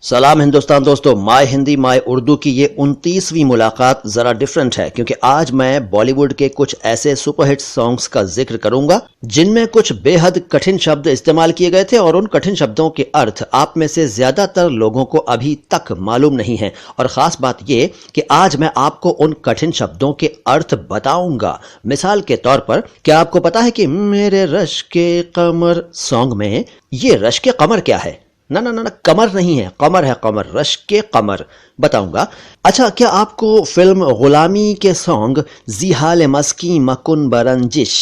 सलाम हिंदुस्तान दोस्तों, my Hindi my Urdu की ये 29वीं मुलाकात ज़रा डिफरेंट है क्योंकि आज मैं बॉलीवुड के कुछ ऐसे सुपरहिट सॉन्ग्स का जिक्र करूंगा जिनमें कुछ बेहद कठिन शब्द इस्तेमाल किए गए थे और उन कठिन शब्दों के अर्थ आप में से ज्यादातर लोगों को अभी तक मालूम नहीं है। और ख़ास बात ये कि आज मैं आपको उन कठिन शब्दों के अर्थ बताऊंगा। मिसाल के तौर पर, क्या आपको पता है कि मेरे रश के कमर सॉन्ग में ये रश के कमर क्या है? ना ना ना ना, कमर नहीं है, कमर है, कमर, रश के कमर बताऊंगा। अच्छा, क्या आपको फिल्म गुलामी के सॉन्ग जी हाल मस्की मकुन बरंजिश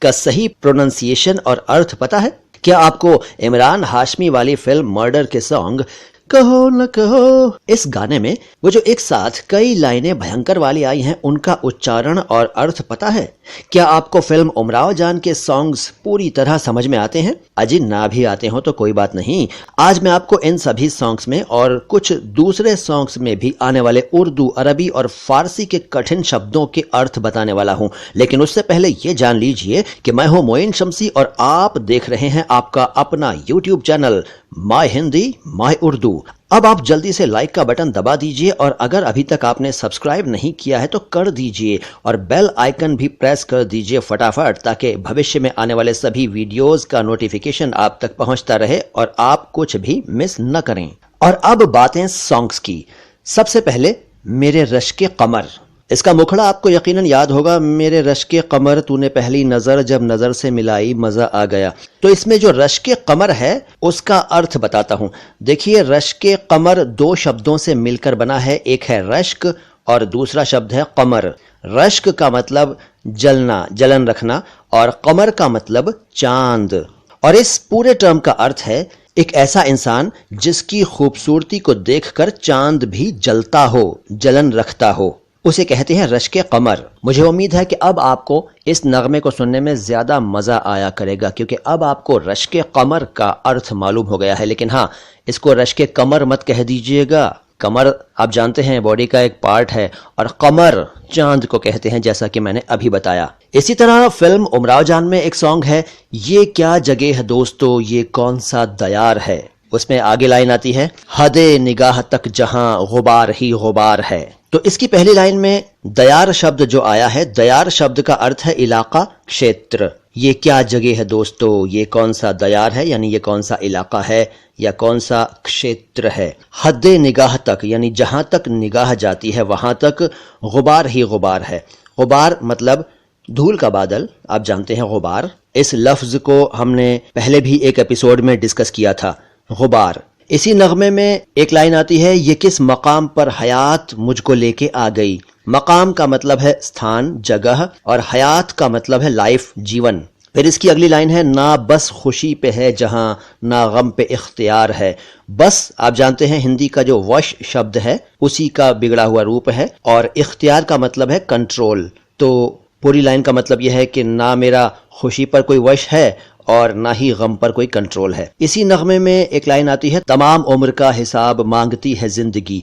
का सही प्रोनाउंसिएशन और अर्थ पता है? क्या आपको इमरान हाशमी वाली फिल्म मर्डर के सॉन्ग कहो न कहो, इस गाने में वो जो एक साथ कई लाइनें भयंकर वाली आई हैं, उनका उच्चारण और अर्थ पता है? क्या आपको फिल्म उमराव जान के सॉन्ग्स पूरी तरह समझ में आते हैं? अजी ना भी आते हो तो कोई बात नहीं, आज मैं आपको इन सभी सॉन्ग्स में और कुछ दूसरे सॉन्ग्स में भी आने वाले उर्दू, अरबी और फारसी के कठिन शब्दों के अर्थ बताने वाला हूं। लेकिन उससे पहले ये जान लीजिए कि मैं हूं मोइन शम्सी और आप देख रहे हैं आपका अपना YouTube channel my Hindi my Urdu. अब आप जल्दी से लाइक का बटन दबा दीजिए और अगर अभी तक आपने सब्सक्राइब नहीं किया है तो कर दीजिए और बेल आइकन भी प्रेस कर दीजिए फटाफट, ताकि भविष्य में आने वाले सभी वीडियोस का नोटिफिकेशन आप तक पहुंचता रहे और आप कुछ भी मिस न करें। और अब बातें सॉन्ग्स की। सबसे पहले मेरे रश के कमर, इसका मुखड़ा आपको यकीनन याद होगा, मेरे रश के कमर तूने पहली नजर जब नजर से मिलाई मजा आ गया। तो इसमें जो रश के कमर है उसका अर्थ बताता हूं। देखिए, रश के कमर दो शब्दों से मिलकर बना है, एक है रश्क और दूसरा शब्द है कमर। रश्क का मतलब जलना, जलन रखना, और कमर का मतलब चांद। और इस पूरे टर्म का अर्थ है एक ऐसा इंसान जिसकी खूबसूरती को देखकर चांद भी जलता हो, जलन रखता हो, उसे कहते हैं रश के कमर। मुझे उम्मीद है कि अब आपको इस नगमे को सुनने में ज्यादा मजा आया करेगा क्योंकि अब आपको रश के कमर का अर्थ मालूम हो गया है। लेकिन हाँ, इसको रश के कमर मत कह दीजिएगा। कमर आप जानते हैं बॉडी का एक पार्ट है और कमर चांद को कहते हैं, जैसा कि मैंने अभी बताया। इसी तरह फिल्म उमराव जान में एक सॉन्ग है, ये क्या जगह है दोस्तों, ये कौन सा दयार है। उसमें आगे लाइन आती है, हदे निगाह तक जहां गुबार ही गुबार है। तो इसकी पहली लाइन में दयार शब्द जो आया है, दयार शब्द का अर्थ है इलाका, क्षेत्र। ये क्या जगह है दोस्तों, ये कौन सा दयार है, यानी ये कौन सा इलाका है या कौन सा क्षेत्र है। हदे निगाह तक यानी जहां तक निगाह जाती है वहां तक गुबार ही गुबार है। गुबार मतलब धूल का बादल, आप जानते हैं गुबार। इस लफ्ज को हमने पहले भी एक एपिसोड में डिस्कस किया था, गुबार। इसी नगमे में एक लाइन आती है, ये किस मकाम पर हयात मुझको लेके आ गई। मकाम का मतलब है स्थान, जगह, और हयात का मतलब है लाइफ, जीवन। फिर इसकी अगली लाइन है, ना बस खुशी पे है जहां, ना गम पे इख्तियार है। बस आप जानते हैं हिंदी का जो वश शब्द है उसी का बिगड़ा हुआ रूप है, और इख्तियार का मतलब है कंट्रोल। तो पूरी लाइन का मतलब यह है कि ना मेरा खुशी पर कोई वश है और ना ही गम पर कोई कंट्रोल है। इसी नगमे में एक लाइन आती है, तमाम उम्र का हिसाब मांगती है जिंदगी।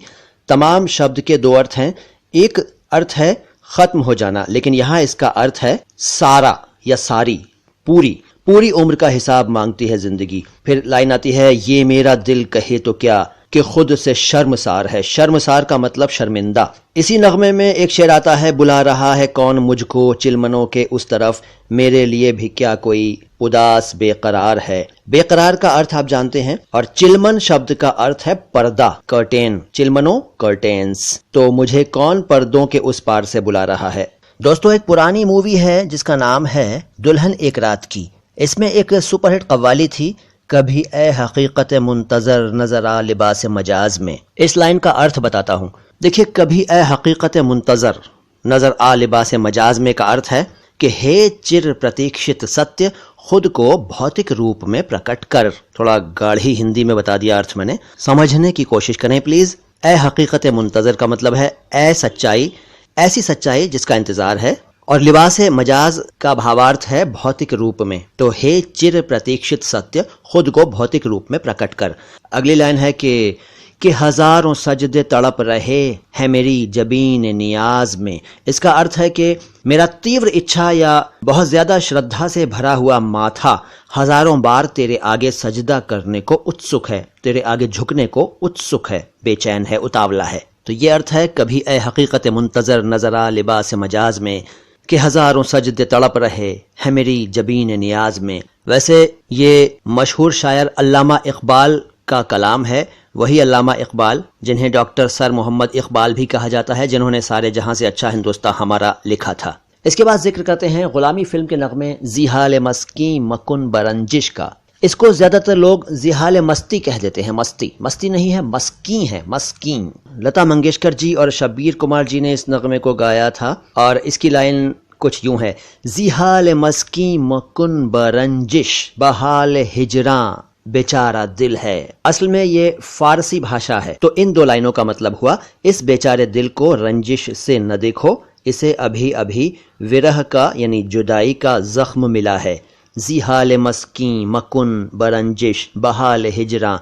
तमाम शब्द के दो अर्थ हैं, एक अर्थ है खत्म हो जाना, लेकिन यहाँ इसका अर्थ है सारा या सारी, पूरी पूरी उम्र का हिसाब मांगती है जिंदगी। फिर लाइन आती है, ये मेरा दिल कहे तो क्या कि खुद से शर्मसार है। शर्मसार का मतलब शर्मिंदा। इसी नगमे में एक शेर आता है, बुला रहा है कौन मुझको चिलमनों के उस तरफ, मेरे लिए भी क्या कोई उदास बेकरार है। बेकरार का अर्थ आप जानते हैं, और चिलमन शब्द का अर्थ है पर्दा, कर्टेन। चिलमनों, कर्टेन्स। तो मुझे कौन पर्दों के उस पार से बुला रहा है। दोस्तों, एक पुरानी मूवी है जिसका नाम है दुल्हन एक रात की। इसमें एक सुपरहिट कव्वाली थी, कभी ए हकीकत मुंतजर नजर आ लिबास मजाज में। इस लाइन का अर्थ बताता हूँ। देखिए, कभी ए हकीकत मुंतजर नजर आ लिबास मजाज में का अर्थ है कि हे चिर प्रतीक्षित सत्य, खुद को भौतिक रूप में प्रकट कर। थोड़ा गाढ़ी हिंदी में बता दिया अर्थ मैंने, समझने की कोशिश करें प्लीज। ए हकीकत मुंतजर का मतलब है ए सच्चाई, ऐसी सच्चाई जिसका इंतजार है, और लिबास मजाज का भावार्थ है भौतिक रूप में। तो हे चिर प्रतीक्षित सत्य, खुद को भौतिक रूप में प्रकट कर। अगली लाइन है कि कि हजारों सजदे तड़प रहे हैं मेरी जबीन नियाज में। इसका अर्थ है कि मेरा तीव्र इच्छा या बहुत ज्यादा श्रद्धा से भरा हुआ माथा हजारों बार तेरे आगे सजदा करने को उत्सुक है, तेरे आगे झुकने को उत्सुक है, बेचैन है, उतावला है। तो ये अर्थ है कभी ए हकीकत मुंतजर नजरा लिबास मजाज में कि हजारों सजदे तड़प रहे हैं मेरी जबीन नियाज में। वैसे ये मशहूर शायर अल्लामा इकबाल का कलाम है, वही अल्लामा इकबाल जिन्हें डॉक्टर सर मोहम्मद इकबाल भी कहा जाता है, जिन्होंने सारे जहां से अच्छा हिंदुस्तान हमारा लिखा था। इसके बाद जिक्र करते हैं गुलामी फिल्म के नगमे जिहाल मस्की मकुन बरंजिश का। इसको ज्यादातर लोग जिहाल मस्ती कह देते हैं, मस्ती नहीं है, मस्की है, मस्कीन। लता मंगेशकर जी और शब्बीर कुमार जी ने इस नगमे को गाया था और इसकी लाइन कुछ यूं है, जिहाल मस्की मकुन बरंजिश बहाल हिजरा बेचारा दिल है। असल में ये फारसी भाषा है, तो इन दो लाइनों का मतलब हुआ, इस बेचारे दिल को रंजिश से न देखो, इसे अभी अभी विरह का यानी जुदाई का जख्म मिला है। जिहाल मस्की मकुन बरंजिश बहाल हिजरा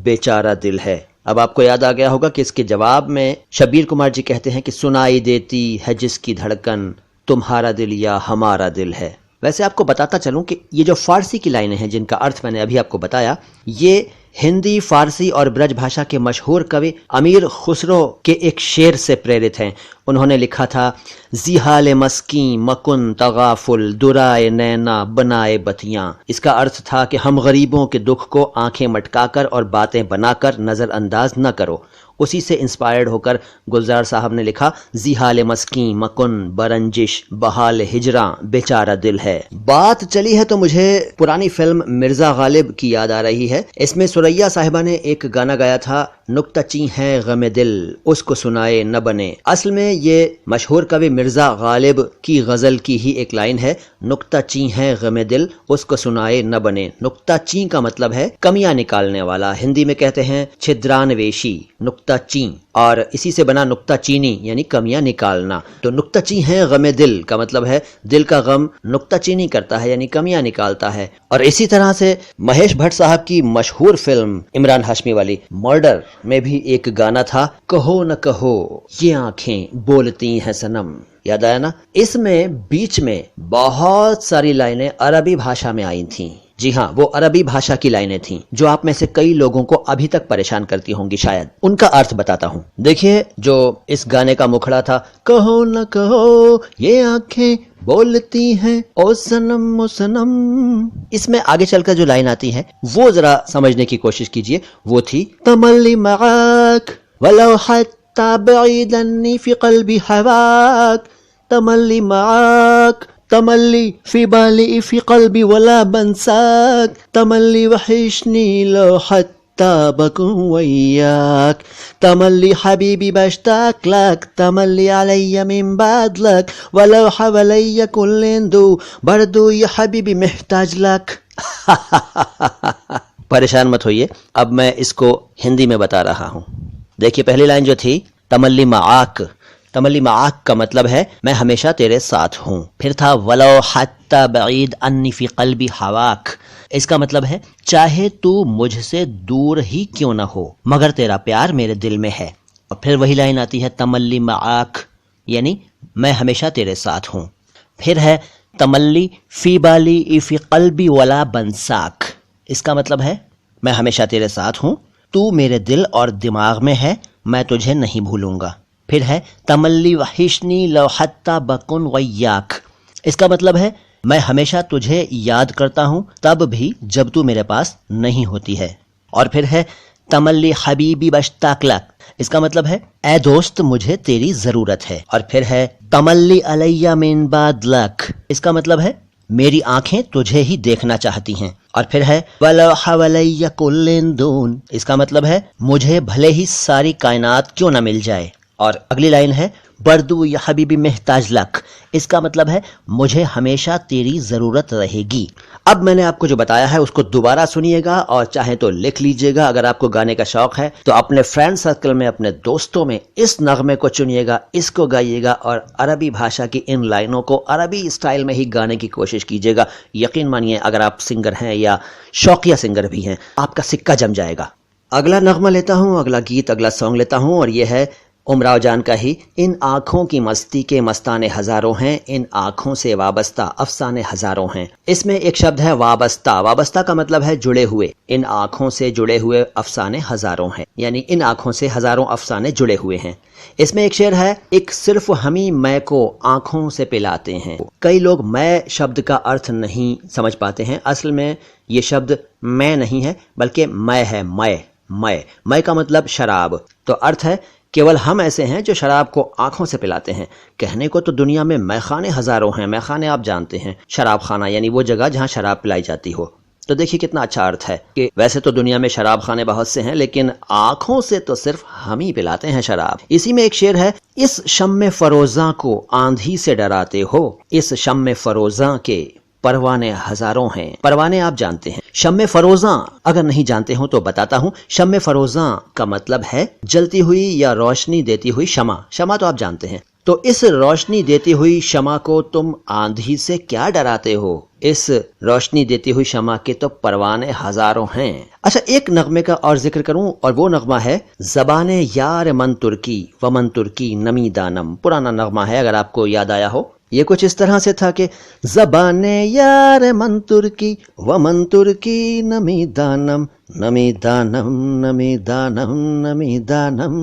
बेचारा दिल है। अब आपको याद आ गया होगा कि इसके जवाब में शब्बीर कुमार जी कहते हैं कि सुनाई देती है जिसकी धड़कन तुम्हारा दिल या हमारा दिल है। वैसे आपको बताता चलूं कि ये जो फारसी की लाइनें हैं जिनका अर्थ मैंने अभी आपको बताया, ये हिंदी, फारसी और ब्रज भाषा के मशहूर कवि अमीर खुसरो के एक शेर से प्रेरित हैं। उन्होंने लिखा था, जिहाल मस्की मकुन तगाफुल दुराए नैना बनाए बतियां। इसका अर्थ था कि हम गरीबों के दुख को आंखें मटकाकर और बातें बनाकर नजरअंदाज न करो। उसी से इंस्पायर्ड होकर गुलजार साहब ने लिखा, जिहाल मस्की मकुन बरंजिश बहाल हिजरा बेचारा दिल है। बात चली है तो मुझे पुरानी फिल्म मिर्जा गालिब की याद आ रही है। इसमें सुरैया साहिबा ने एक गाना गाया था, नुक्ताची है गमे दिल उसको सुनाए न बने। असल में ये मशहूर कवि मिर्जा गालिब की गजल की ही एक लाइन है, नुक्ताची है गमे दिल उसको सुनाए न बने। नुक्ताची का मतलब है कमियां निकालने वाला, हिंदी में कहते हैं छिद्रान्वेषी, नुक्ताची, और इसी से बना नुक्ताचीनी यानी कमियां निकालना। तो नुक्ताची है गमे दिल का मतलब है दिल का गम नुक्ताचीनी करता है यानी कमियां निकालता है। और इसी तरह से महेश भट्ट साहब की मशहूर फिल्म इमरान हाशमी वाली मर्डर में भी एक गाना था, कहो न कहो ये आंखें बोलती हैं सनम। याद आया ना? इसमें बीच में बहुत सारी लाइनें अरबी भाषा में आई थीं। जी हाँ, वो अरबी भाषा की लाइनें थीं जो आप में से कई लोगों को अभी तक परेशान करती होंगी शायद। उनका अर्थ बताता हूँ। देखिए, जो इस गाने का मुखड़ा था, कहो न कहो ये आंखें बोलती हैं ओ सनम ओ सनम, इसमें आगे चलकर जो लाइन आती है वो जरा समझने की कोशिश कीजिए। वो थी, तमल्ली मआक वलौ हत्ता बईदन्नी फी क़ल्बी हवाक, तमल्ली मआक तमल्ली फी बाली फी क़ल्बी वला बंसाक, तमल्ली वहिशनी लो हत्ता बकुं वय्याक, तमल्ली हबीबी बश्ताक लक, तमल्ली अलैया मिन बादलक वलो हवलैया कुल्लिंदु बरदू या हबीबी महताज लक। परेशान मत होइए, अब मैं इसको हिंदी में बता रहा हूँ। देखिए, पहली लाइन जो थी, तमल्ली मआक, तमल्ली मआक का मतलब है मैं हमेशा तेरे साथ हूँ। फिर था, वलो हत्ता बईद अन्नी फी क़ल्बी हवाक, इसका मतलब है चाहे तू मुझसे दूर ही क्यों न हो मगर तेरा प्यार मेरे दिल में है। और फिर वही लाइन आती है, तमल्ली मआक यानी मैं हमेशा तेरे साथ हूँ। फिर है, तमल्ली फी बाली फी क़ल्बी वला बंसाक, इसका मतलब है मैं हमेशा तेरे साथ हूँ, तू मेरे दिल और दिमाग में है, मैं तुझे नहीं भूलूंगा। फिर है, तमल्ली वहिशनी लो हत्ता बकुन वय्याक, इसका मतलब है मैं हमेशा तुझे याद करता हूँ तब भी जब तू मेरे पास नहीं होती है। और फिर है, तमल्ली हबीबी बश्ताक लक, इसका मतलब है ए दोस्त मुझे तेरी जरूरत है। और फिर है, तमल्ली अलैया मिन बादलक, इसका मतलब है मेरी आंखें तुझे ही देखना चाहती हैं। और फिर है, वलो हवलैया कुल्लिंदून, इसका मतलब है मुझे भले ही सारी कायनात क्यों न मिल जाए। और अगली लाइन है, बरदू या हबीबी महताज लक, इसका मतलब है मुझे हमेशा तेरी जरूरत रहेगी। अब मैंने आपको जो बताया है उसको दोबारा सुनिएगा और चाहे तो लिख लीजिएगा। अगर आपको गाने का शौक है तो अपने फ्रेंड सर्कल में, अपने दोस्तों में इस नगमे को चुनिएगा, इसको गाइएगा और अरबी भाषा की इन लाइनों को अरबी स्टाइल में ही गाने की कोशिश कीजिएगा। यकीन मानिए, अगर आप सिंगर हैं या शौकिया सिंगर भी हैं, आपका सिक्का जम जाएगा। अगला नगमा लेता हूँ, अगला गीत, अगला सॉन्ग लेता हूँ और ये है उमराव जान का ही। इन आँखों की मस्ती के मस्ताने हजारों हैं, इन आँखों से वाबस्ता अफसाने हजारों हैं। इसमें एक शब्द है वाबस्ता। वाबस्ता का मतलब है जुड़े हुए। इन आँखों से जुड़े हुए अफसाने हजारों हैं, यानी इन आँखों से हजारों अफसाने जुड़े हुए हैं। इसमें एक शेर है, एक सिर्फ हमी मैं को आँखों से पिलाते हैं। कई लोग मैं शब्द का अर्थ नहीं समझ पाते हैं। असल में ये शब्द मैं नहीं है बल्कि मैं है। मैं का मतलब शराब। तो अर्थ है केवल हम ऐसे हैं जो शराब को आंखों से पिलाते हैं। कहने को तो दुनिया में मैखाने हजारों हैं। मैखाने आप जानते हैं, शराब खाना यानी वो जगह जहां शराब पिलाई जाती हो। तो देखिए कितना अच्छा अर्थ है कि वैसे तो दुनिया में शराब खाने बहुत से हैं, लेकिन आंखों से तो सिर्फ हम ही पिलाते हैं शराब। इसी में एक शेर है, इस शम्मे फरोजा को आंधी से डराते हो, इस शम्मे फरोजा के परवाने हजारों हैं। परवाने आप जानते हैं। शम्मे फरोजा अगर नहीं जानते हो तो बताता हूं। शम्मे फरोजा का मतलब है जलती हुई या रोशनी देती हुई शमा। शमा तो आप जानते हैं। तो इस रोशनी देती हुई शमा को तुम आंधी से क्या डराते हो? इस रोशनी देती हुई शमा के तो परवाने हजारों हैं। अच्छा, एक नगमे का और जिक्र करूं और वो नगमा है, ज़बाने यार मन तुर्की व मन तुर्की नमी दानम। पुराना नगमा है, अगर आपको याद आया हो। ये कुछ इस तरह से था कि ज़बाने यार मन तुर्की व मन तुर्की नमी दानम नमी दानम नमी दानम नमी दानम।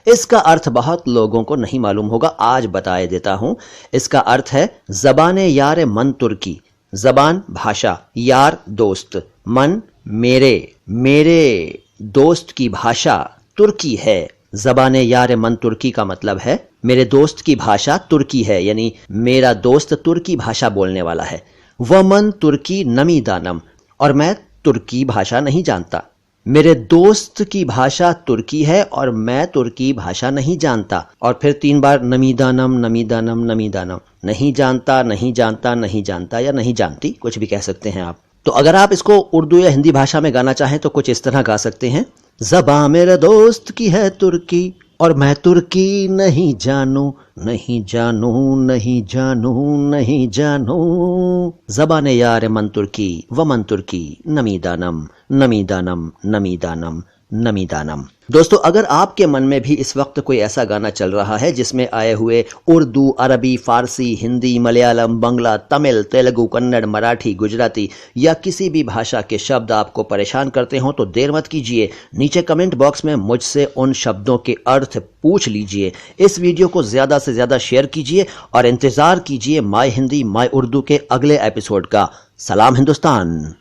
इसका अर्थ बहुत लोगों को नहीं मालूम होगा, आज बताए देता हूं। इसका अर्थ है ज़बाने यार मन तुर्की। ज़बान भाषा, यार दोस्त, मन मेरे दोस्त की भाषा तुर्की है। ज़बाने यार मन तुर्की का मतलब है मेरे दोस्त की भाषा तुर्की है, यानी मेरा दोस्त तुर्की भाषा बोलने वाला है। वह मन तुर्की नमी दानम, और मैं तुर्की भाषा नहीं जानता। मेरे दोस्त की भाषा तुर्की है और मैं तुर्की भाषा नहीं जानता। और फिर 3 बार नमी दानम नमी दानम नमी दानम। नहीं जानता, नहीं जानता, नहीं जानता या नहीं जानती, कुछ भी कह सकते हैं आप। तो अगर आप इसको उर्दू या हिंदी भाषा में गाना चाहें तो कुछ इस तरह गा सकते हैं, ज़बां मेरे दोस्त की है तुर्की और मैं तुर्की नहीं जानू, नहीं जानू, नहीं जानू, नहीं जानू। ज़बाने यार मन तुर्की व मन तुर्की नमी दानम नमी दानम नमी दानम नमी दानम। दोस्तों, अगर आपके मन में भी इस वक्त कोई ऐसा गाना चल रहा है जिसमें आए हुए उर्दू, अरबी, फारसी, हिंदी, मलयालम, बंगला, तमिल, तेलुगु, कन्नड़, मराठी, गुजराती या किसी भी भाषा के शब्द आपको परेशान करते हो तो देर मत कीजिए, नीचे कमेंट बॉक्स में मुझसे उन शब्दों के अर्थ पूछ लीजिए। इस वीडियो को ज़्यादा से ज़्यादा शेयर कीजिए और इंतज़ार कीजिए माय हिंदी माय उर्दू के अगले एपिसोड का। सलाम हिंदुस्तान।